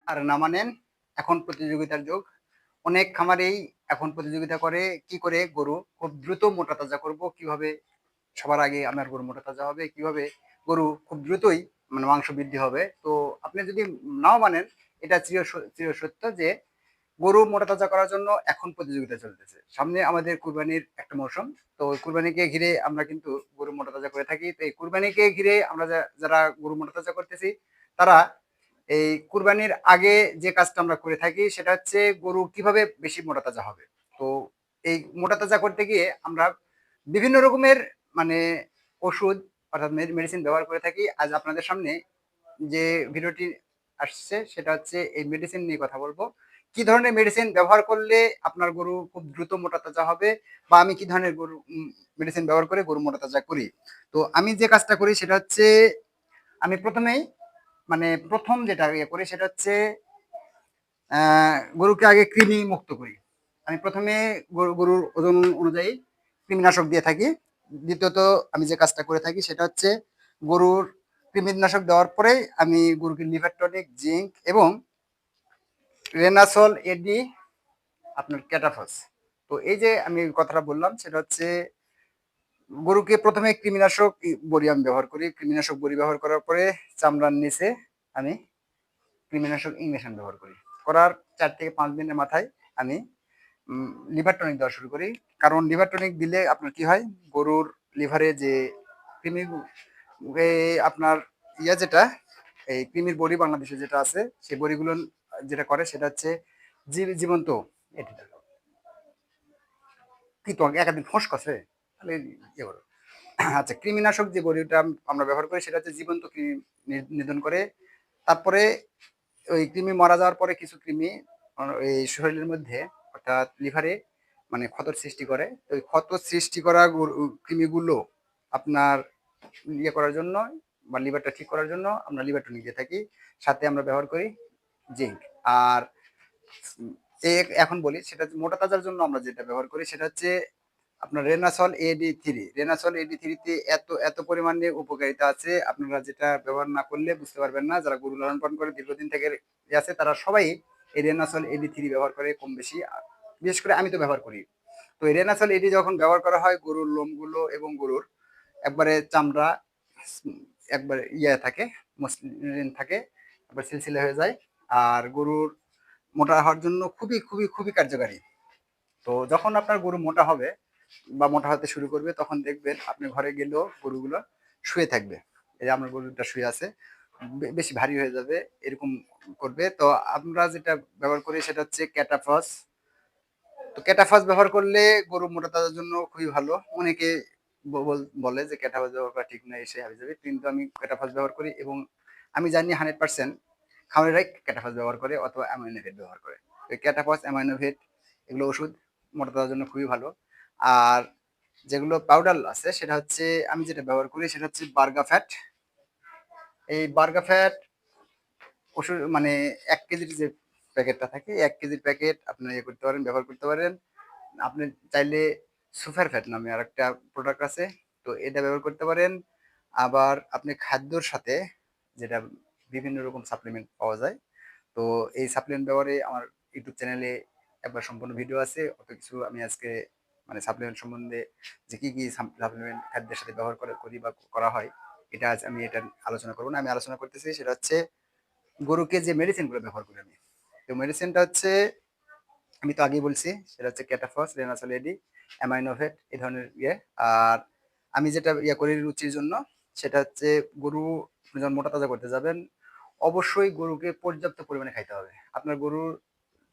আর না মানেন, এখন প্রতিযোগিতার যুগ। অনেক খামারেই এখন প্রতিযোগিতা করে কি করে গরু খুব দ্রুত মোটা তাজা করব, কিভাবে সবার আগে আমার গরু মোটা তাজা হবে, কিভাবে গরু খুব দ্রুতই মানে মাংস বৃদ্ধি হবে। তো আপনি যদি নাও মানেন, এটা চির সত্য যে গরু মোটা তাজা করার জন্য এখন প্রতিযোগিতা চলতেছে। সামনে আমাদের কুরবানির একটা মৌসুম। তো কুরবানিকে ঘিরে আমরা কিন্তু গরু মোটা তাজা করে থাকি। তো এই কুরবানিকে ঘিরে আমরা যারা গরু মোটা তাজা করতেছি, তারা এই কুরবানির আগে যে কাজটা আমরা করে থাকি সেটা হচ্ছে গরু কিভাবে বেশি মোটা তাজা হবে। তো এই মোটা তাজা করতে গিয়ে আমরা বিভিন্ন রকমের মানে ওষুধ অর্থাৎ মেডিসিন ব্যবহার করে থাকি। আজ আপনাদের সামনে যে ভিডিওটি আসছে সেটা হচ্ছে এই মেডিসিন নিয়ে কথা বলবো। কি ধরনের মেডিসিন ব্যবহার করলে আপনার গরু খুব দ্রুত মোটা তাজা হবে, বা আমি কি ধরনের গরু মেডিসিন ব্যবহার করে গরু মোটা তাজা করি। তো আমি যে কাজটা করি সেটা হচ্ছে, আমি প্রথমেই মানে প্রথম যেটা ইয়ে করি সেটা হচ্ছে গরুকে আগে কৃমি মুক্ত করি। আমি প্রথমে গরুর ওজন অনুযায়ী কৃমিনাশক দিয়ে থাকি। দ্বিতীয়ত আমি যে কাজটা করে থাকি সেটা হচ্ছে গরুর কৃমিনাশক দেওয়ার পরেই আমি গরুকে লিভার টনিক, জিঙ্ক এবং রেনাসল এডি, আপনার ক্যাটাফস। তো এই যে আমি কথাটা বললাম সেটা হচ্ছে গরুকে প্রথমে কৃমিনাশক বড়ি আমি ব্যবহার করি। কৃমিনাশক বড়ি ব্যবহার করার পরে চামড়ার নিচে আমি কৃমিনাশক ইঞ্জেকশন ব্যবহার করি। করার 4 থেকে 5 দিনের মাথায় আমি লিভার টনিক দেওয়া শুরু করি। কারণ লিভার টনিক দিলে আপনার কি হয়, গরুর লিভারে যে কৃমি আপনার যেটা এই কৃমির বড়ি বাংলাদেশে যেটা আছে, সেই বড়িগুলো যেটা করে সেটা হচ্ছে জীবন্ত এটা কি তো একাধিক ফোঁস কষে তাহলে ইয়ে করো। আচ্ছা, কৃমিনাশক যে বড়িটা আমরা ব্যবহার করি সেটা হচ্ছে জীবন্ত কৃমি নিধন করে। তারপরে ওই কৃমি মারা যাওয়ার পরে কিছু কৃমি এই শরীরের মধ্যে অর্থাৎ লিভারে মানে ক্ষতর সৃষ্টি করে। ওই ক্ষত সৃষ্টি করা কৃমিগুলো আপনার ইয়ে করার জন্য বা লিভারটা ঠিক করার জন্য আমরা লিভার টনিক দিয়ে থাকি। সাথে আমরা ব্যবহার করি জিঙ্ক। আর এখন বলি সেটা মোটা তাজার জন্য আমরা যেটা ব্যবহার করি সেটা হচ্ছে আপনার রেনাসল এডি 3। রেনাসল এডি 3 তে এত এত পরিমাণে উপকারিতা আছে, আপনারা যেটা ব্যবহার না করলে বুঝতে পারবেন না। যারা গরু লালন পালন করে দীর্ঘদিন থেকে আছে তারা সবাই এই রেনাসল এডি 3 ব্যবহার করে কম বেশি। বিশেষ করে আমি তো ব্যবহার করি। তো এই রেনাসল এডি যখন ব্যবহার করা হয়, গরুর লোমগুলো এবং গরুর একবারে চামড়া একবার থাকে, মসৃণ থাকে, একবার সিলসিলা হয়ে যায়। আর গরুর মোটা হওয়ার জন্য খুবই খুবই খুবই কার্যকারী। তো যখন আপনার গরু মোটা হবে বা মোটা হতে শুরু করবে, তখন দেখবেন আপনি ঘরে গেলেও গরুগুলো শুয়ে থাকবে। এই যে আমার গরুটা শুয়ে আছে, বেশি ভারী হয়ে যাবে এরকম করবে। তো আমরা যেটা ব্যবহার করি সেটা হচ্ছে ক্যাটাফস। তো ক্যাটাফস ব্যবহার করলে গরু মোটা তাজার জন্য খুবই ভালো। অনেকে বলে যে ক্যাটাফস ব্যবহার করা ঠিক নয়, এসে হাবি যাবে, কিন্তু আমি ক্যাটাফস ব্যবহার করি এবং আমি জানি 100% খামারিরাই ক্যাটাফস ব্যবহার করে অথবা অ্যামাইনোভেট ব্যবহার করে। ক্যাটাফস, অ্যামাইনোভেট এগুলো ওষুধ মোটা তাজার জন্য খুবই ভালো। আর যেগুলো পাউডার আছে সেটা হচ্ছে আমি যেটা ব্যবহার করি সেটা হচ্ছে বার্গা ফ্যাট। এই বার্গা ফ্যাট ওষুধ মানে 1 কেজির যে প্যাকেটটা থাকে, 1 কেজির প্যাকেট আপনি ইয়ে করতে পারেন, ব্যবহার করতে পারেন। আপনি চাইলে সুপার ফ্যাট নামে আর একটা প্রোডাক্ট আছে, তো এটা ব্যবহার করতে পারেন। আবার আপনি খাদ্যর সাথে যেটা বিভিন্ন রকম সাপ্লিমেন্ট পাওয়া যায়, তো এই সাপ্লিমেন্ট ব্যবহারে আমার ইউটিউব চ্যানেলে একবার সম্পূর্ণ ভিডিও আছে। অত কিছু আমি আজকে মানে সাপ্লিমেন্ট সম্বন্ধে যে কি কি সাপ্লিমেন্ট খাদ্যের সাথে ব্যবহার করি বা করা হয়, এটা আজ আমি এটা আলোচনা করবো না। আমি আলোচনা করতেছি সেটা হচ্ছে গরুকে যে মেডিসিন গুলো ব্যবহার করি আমি। তো মেডিসিনটা হচ্ছে আমি তো আগেই বলছি সেটা হচ্ছে ক্যাটাফস, রেনাসল এডি, অ্যামাইনোভেট এই ধরনের ইয়ে। আর আমি যেটা ইয়ে করি রুচির জন্য সেটা হচ্ছে গরু যখন মোটা তাজা করতে যাবেন, অবশ্যই গরুকে পর্যাপ্ত পরিমাণে খাইতে হবে। আপনার গরুর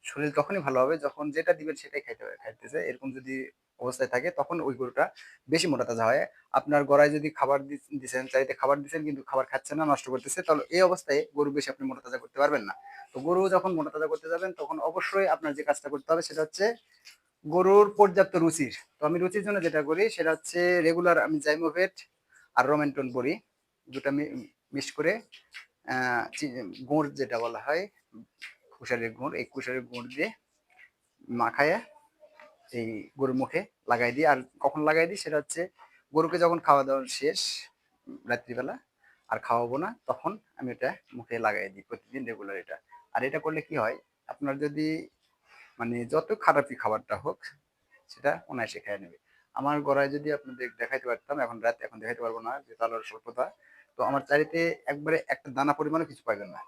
শরীর তখনই ভালো হবে যখন যেটা দিবেন সেটাই খাইতেছে। এরকম যদি অবস্থায় থাকে তখন ওই গরুটা বেশি মোটা তাজা হয়। আপনার গড়ায় যদি খাবার দিচ্ছেন, চাইতে খাবার দিচ্ছেন কিন্তু খাবার খাচ্ছে না, নষ্ট করতেছে, তাহলে এই অবস্থায় গরু বেশি আপনি মোটা তাজা করতে পারবেন না। তো গরু যখন মোটা তাজা করতে যাবেন তখন অবশ্যই আপনার যে কাজটা করতে হবে সেটা হচ্ছে গরুর পর্যাপ্ত রুচির। তো আমি রুচির জন্য যেটা করি সেটা হচ্ছে রেগুলার আমি জাইমোভেট আর রোমেন্টন বড়ি দুটা মিক্স করে গুড় যেটা বলা হয় কুশারের গুড়, এই কুশারের গুড় দিয়ে মাখায় এই গরুর মুখে লাগাই দিই। আর কখন লাগাই দিই সেটা হচ্ছে গরুকে যখন খাওয়া দাওয়া শেষ রাত্রিবেলা আর খাওয়াবো না তখন আমি এটা মুখে লাগাই দিই প্রতিদিন রেগুলার এটা। আর এটা করলে কি হয়, আপনার যদি মানে যত খারাপই খাবারটা হোক সেটা অনায়াসে খেয়ে নেবে। আমার গড়ায় যদি আপনাদের দেখাইতে পারতাম, এখন রাত এখন দেখাইতে পারবো না যে আলোর স্বল্পতা। তো আমার চারিতে একবারে একটা দানা পরিমাণও কিছু পাইবেন না।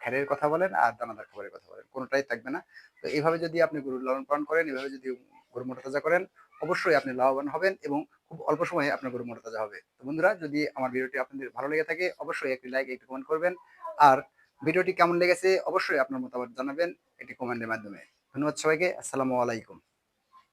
খ্যারের কথা বলেন আর দানাদার খাবারের কথা বলেন, কোনোটাই থাকবে না। তো এইভাবে যদি আপনি গরু লালন পালন করেন, এভাবে যদি গরু মোটাতাজা করেন, অবশ্যই আপনি লাভবান হবেন এবং খুব অল্প সময়ে আপনার গরু মোটাতাজা হবে। তো বন্ধুরা, যদি আমার ভিডিওটি আপনাদের ভালো লেগে থাকে অবশ্যই একটি লাইক, একটি কমেন্ট করবেন। আর ভিডিওটি কেমন লেগেছে অবশ্যই আপনার মতামত জানাবেন একটি কমেন্টের মাধ্যমে। ধন্যবাদ সবাইকে। আসসালামু আলাইকুম।